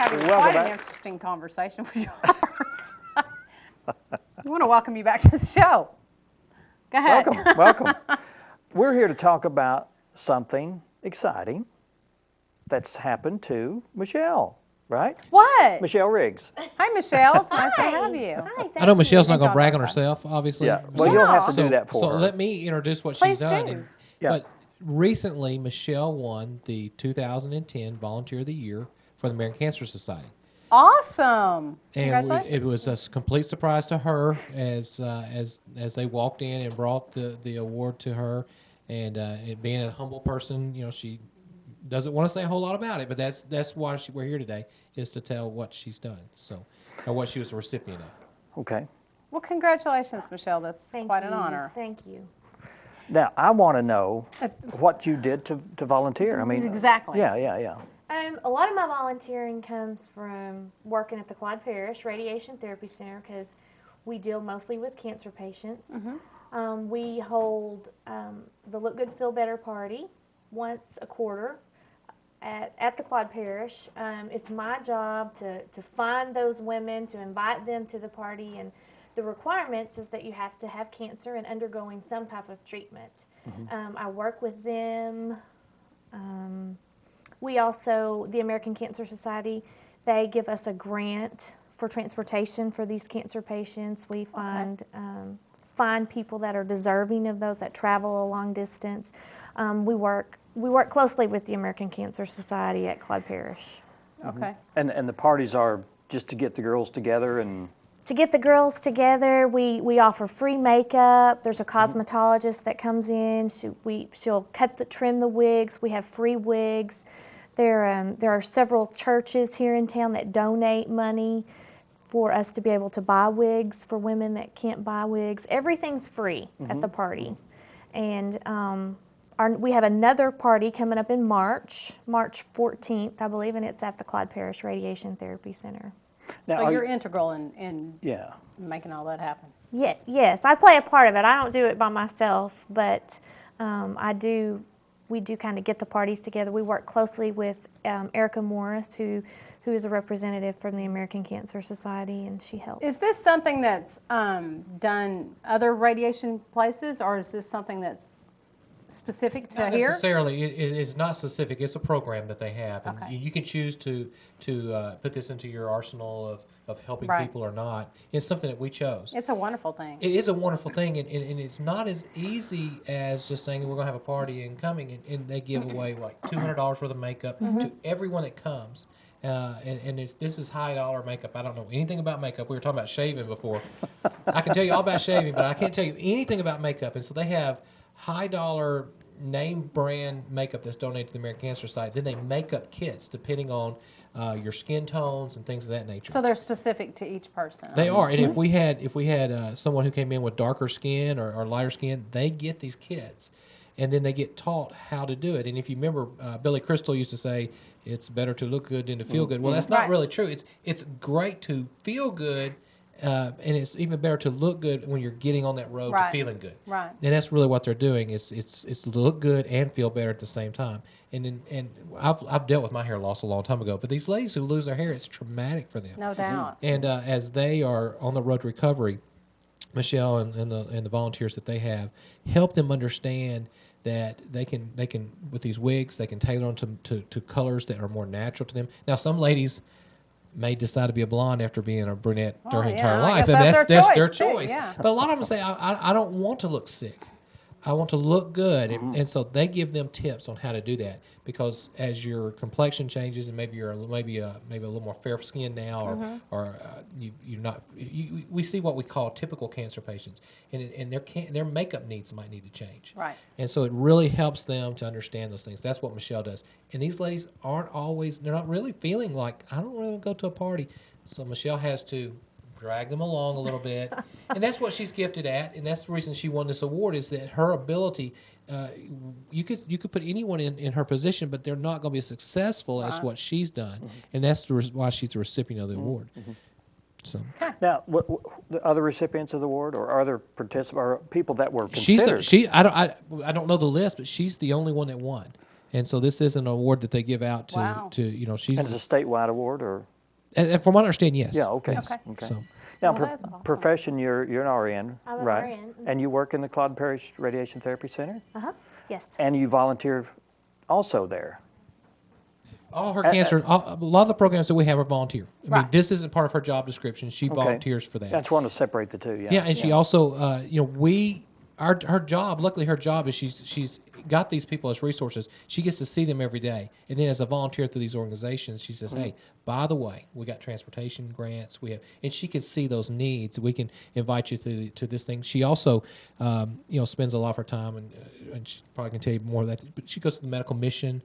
having Welcome quite an back. interesting conversation with yours. I want to welcome you back to the show. Go ahead. Welcome, welcome. We're here to talk about something exciting that's happened to Michelle, right? What? Michelle Riggs. Hi, Michelle. It's nice to Hi. have you. Hi, thank I know Michelle's And not going John to brag on Valentine. herself, obviously. Yeah. Well, you'll have to do that for so her. let me introduce what Please she's done. do. Yeah. But recently, Michelle won the 2010 Volunteer of the Year for the American Cancer Society. Awesome. And Congratulations. it was a complete surprise to her as they walked in and brought the award to her. And it being a humble person, you know, she doesn't want to say a whole lot about it, but that's why we're here today, is to tell what she's done, so, or what she was a recipient of. Okay. Well, congratulations, Michelle. That's Thank quite you. an honor. Thank you. Now, I want to know what you did to volunteer. I mean, Exactly. Yeah. A lot of my volunteering comes from working at the Clyde Parish Radiation Therapy Center because we deal mostly with cancer patients. We hold the Look Good, Feel Better party once a quarter at the Clyde Parish. It's my job to find those women, to invite them to the party, and the requirements is that you have to have cancer and undergoing some type of treatment. I work with them. We also, the American Cancer Society, they give us a grant for transportation for these cancer patients. We find people that are deserving of those, that travel a long distance. We work closely with the American Cancer Society at Clyde Parish. Okay. And the parties are just to get the girls together and... To get the girls together, we offer free makeup. There's a cosmetologist that comes in. She'll trim the wigs. We have free wigs. There are several churches here in town that donate money for us to be able to buy wigs for women that can't buy wigs. Everything's free at the party. And we have another party coming up in March 14th, I believe, and it's at the Clyde Parish Radiation Therapy Center. Now, So are you're you- integral in Yeah. making all that happen. Yes, I play a part of it. I don't do it by myself, but we do kind of get the parties together. We work closely with Erica Morris, who is a representative from the American Cancer Society, and she helps. Is this something that's done other radiation places, or is this something that's specific to Not here? necessarily. It is not specific. It's a program that they have, and Okay. you can choose to put this into your arsenal of helping Right. people or not. It's something that we chose. It's a wonderful thing. It is a wonderful thing, and it's not as easy as just saying we're going to have a party and coming, and they give away like $200 worth of makeup to everyone that comes. This is high dollar makeup. I don't know anything about makeup. We were talking about shaving before. I can tell you all about shaving, but I can't tell you anything about makeup. And so they have high dollar name brand makeup that's donated to the American Cancer Society. Then they make up kits depending on your skin tones and things of that nature. So they're specific to each person. They are, and if we had someone who came in with darker skin or lighter skin, they get these kits, and then they get taught how to do it. And if you remember, Billy Crystal used to say, "It's better to look good than to feel good." Well, that's not Right. really true. It's great to feel good, and it's even better to look good when you're getting on that road Right. to feeling good. Right. And that's really what they're doing. It's look good and feel better at the same time. And I've dealt with my hair loss a long time ago, but these ladies who lose their hair, it's traumatic for them. No doubt. And as they are on the road to recovery, Michelle and the volunteers that they have help them understand that they can with these wigs, they can tailor them to colors that are more natural to them. Now, some ladies may decide to be a blonde after being a brunette their Oh, entire yeah, I life, guess and that's that's their their choice, choice. too, yeah. But a lot of them say, I don't want to look sick. I want to look good, and so they give them tips on how to do that. Because as your complexion changes, and maybe you're a little more fair skinned now, or you're not. We see what we call typical cancer patients, and their makeup needs might need to change. Right. And so it really helps them to understand those things. That's what Michelle does. And these ladies they're not really feeling like, I don't really want to go to a party. So Michelle has to drag them along a little bit. And that's what she's gifted at. And that's the reason she won this award, is that her ability, you could put anyone in her position, but they're not going to be as successful as what she's done. And that's why she's the recipient of the award. So Now, the other recipients of the award, or other participants, or people that were considered? I don't know the list, but she's the only one that won. And so this is an award that they give out to, Wow. she's And it's a statewide award, or? And from what I understand, yes. Yeah, okay. Yes. Okay. So, Now, Well, that's awesome. profession, you're an RN, I'm an right? RN. And you work in the Claude Parish Radiation Therapy Center? Yes. And you volunteer also there? all her cancer, a lot of the programs that we have are volunteer. I mean, Right. this isn't part of her job description. She Okay. volunteers for that. That's one to separate the two, yeah. Yeah, and she also, her job. Luckily, her job is she's got these people as resources. She gets to see them every day, and then as a volunteer through these organizations, she says, "Hey, by the way, we got transportation grants. We have," and she can see those needs. We can invite you to this thing. She also, spends a lot of her time, and she probably can tell you more of that. But she goes to the medical mission.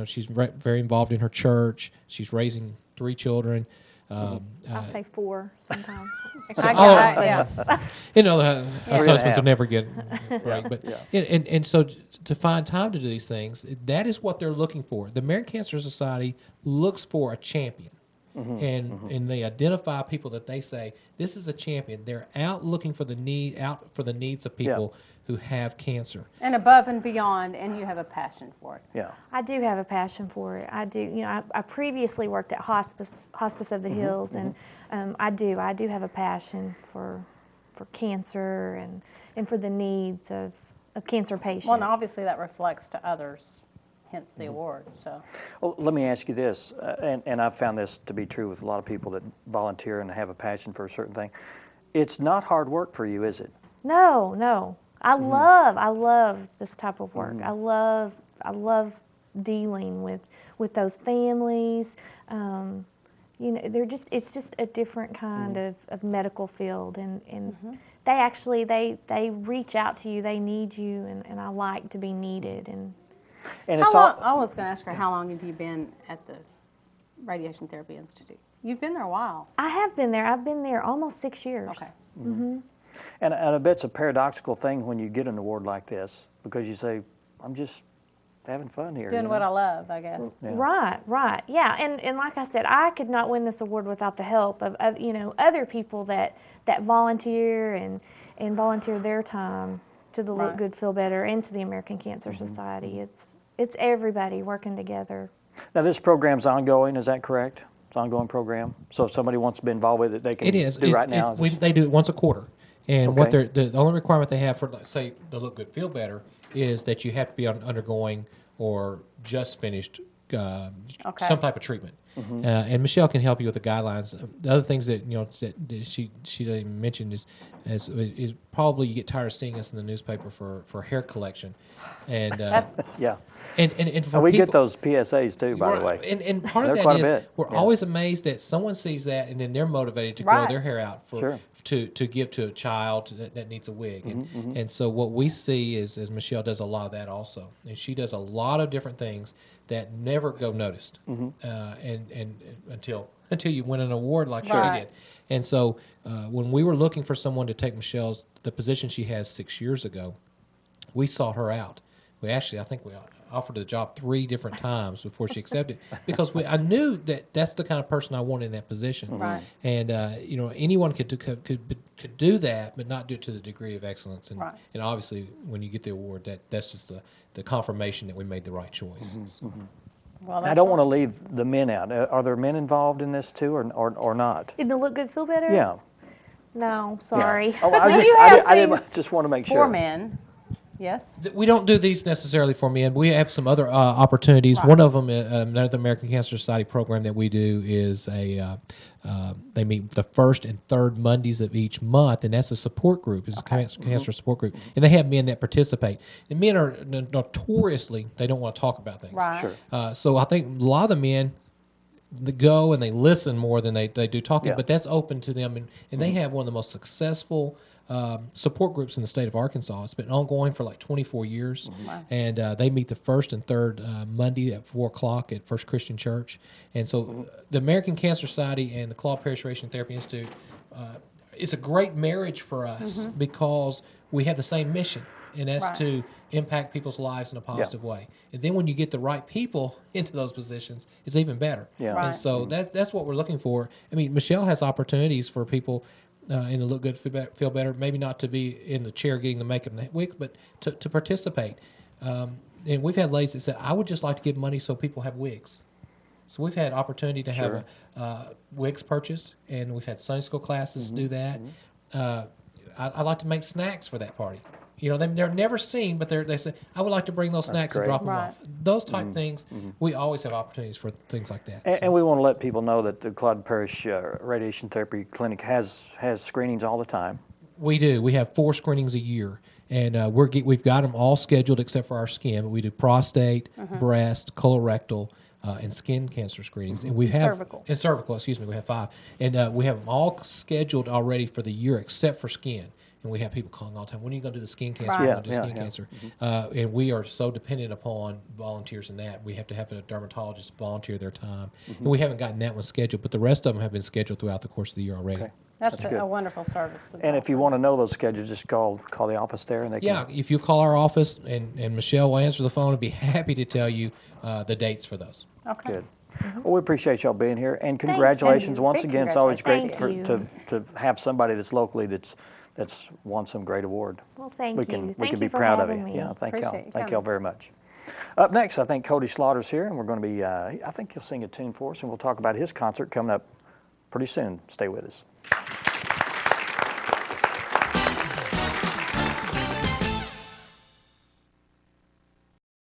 She's very involved in her church. She's raising 3 children. I'll say 4 sometimes. Yeah. Husbands will never get right, but Yeah. and so to find time to do these things, that is what they're looking for. The American Cancer Society looks for a champion, and they identify people that they say this is a champion. They're out looking for the needs of people who have cancer. And above and beyond, and you have a passion for it. Yeah. I do have a passion for it. I do. I previously worked at Hospice of the Hills, and I do have a passion for cancer and for the needs of cancer patients. Well, and obviously that reflects to others, hence the award. So, Well, let me ask you this, and I've found this to be true with a lot of people that volunteer and have a passion for a certain thing. It's not hard work for you, is it? No. I love this type of work. I love dealing with those families. It's just a different kind of medical field, and they actually they reach out to you. They need you, and I like to be needed. And it's I was going to ask her, how long have you been at the Radiation Therapy Institute? You've been there a while. I have been there. I've been there almost 6 years. Okay. And I bet it's a paradoxical thing when you get an award like this, because you say, I'm just having fun here. Doing what I love, I guess. Yeah. Right. Yeah, and like I said, I could not win this award without the help of other people that volunteer and volunteer their time to the Look Right. Good, Feel Better and to the American Cancer Society. It's everybody working together. Now, this program's ongoing, is that correct? It's an ongoing program? So if somebody wants to be involved with it, they can It is. do right now? They do it once a quarter. And what Okay. the only requirement they have for, like, say, the Look Good, Feel Better is that you have to be undergoing or just finished Okay. some type of treatment. And Michelle can help you with the guidelines. The other things that that she didn't even mention is probably you get tired of seeing us in the newspaper for hair collection, and That's Yeah. and for And we get people- those PSAs too, by the way. And part They're of quite that a is bit, we're yeah. always amazed that someone sees that and then they're motivated to grow Right. their hair out Sure. to give to a child that needs a wig. Mm-hmm, And so what we see is Michelle does a lot of that also. And she does a lot of different things that never go noticed Mm-hmm. and until you win an award like Right. she did. And so when we were looking for someone to take the position she has 6 years ago, we sought her out. I think we offered her the job 3 different times before she accepted, because I knew that's the kind of person I wanted in that position. Right. And anyone could do that, but not do it to the degree of excellence. And Right. and obviously, when you get the award, that's just the confirmation that we made the right choice. So- well, I don't want to leave the men out. Are there men involved in this too, or not? In the Look Good, Feel Better? Yeah. No, sorry. Oh, I You just, have I didn't, things just want to make for sure. men. Yes. We don't do these necessarily for men. We have some other opportunities. Right. One of them, another American Cancer Society program that we do is they meet the first and third Mondays of each month, and that's a support group. It's a cancer support group, and they have men that participate. And men are notoriously they don't want to talk about things. Right. Sure. So I think a lot of the men go and they listen more than they do talking, Yeah. but that's open to them, and they have one of the most successful support groups in the state of Arkansas. It's been ongoing for like 24 years, and they meet the first and third Monday at 4 o'clock at First Christian Church. And so the American Cancer Society and the Claude Parish Radiation Therapy Institute, it's a great marriage for us because we have the same mission, and that's Right. to impact people's lives in a positive way. And then when you get the right people into those positions, it's even better. Yeah. Right. And so that's what we're looking for. I mean, Michelle has opportunities for people in the Look Good, Feel Better, maybe not to be in the chair getting the makeup and the wig, but to participate. And we've had ladies that said, I would just like to give money so people have wigs. So we've had opportunity to Sure. have wigs purchased, and we've had Sunday school classes Mm-hmm. do that. I like to make snacks for that party. You know, they're never seen, but they say, I would like to bring those snacks and great. drop them Right. off. Those type things, we always have opportunities for things like that. And, So- and we want to let people know that the Claude Parish Radiation Therapy Clinic has screenings all the time. We do. We have 4 screenings a year, and we've got them all scheduled except for our skin. But we do prostate, breast, colorectal, and skin cancer screenings, and we have Cervical. and cervical. Excuse me, we have 5, and we have them all scheduled already for the year except for skin. And we have people calling all the time. When are you going to do the skin cancer? Right. When are Yeah, you gonna do yeah, skin yeah. cancer? And we are so dependent upon volunteers in that. We have to have a dermatologist volunteer their time, and we haven't gotten that one scheduled. But the rest of them have been scheduled throughout the course of the year already. Okay. That's good. a wonderful service. that's And if you offered. want to know those schedules, just call the office there, and they can. Yeah, if you call our office and Michelle will answer the phone and be happy to tell you the dates for those. Okay. Good. Well, we appreciate y'all being here, and congratulations you. once Big again. It's always great congratulations. for, Thank to have somebody that's locally that's won some great award. Well, thank we you. can Thank be you for proud of having you. me. Yeah, thank Appreciate y'all. you Thank y'all coming. very much. Up next, I think Cody Slaughter's here, and we're going to be. I think he'll sing a tune for us, and we'll talk about his concert coming up pretty soon. Stay with us.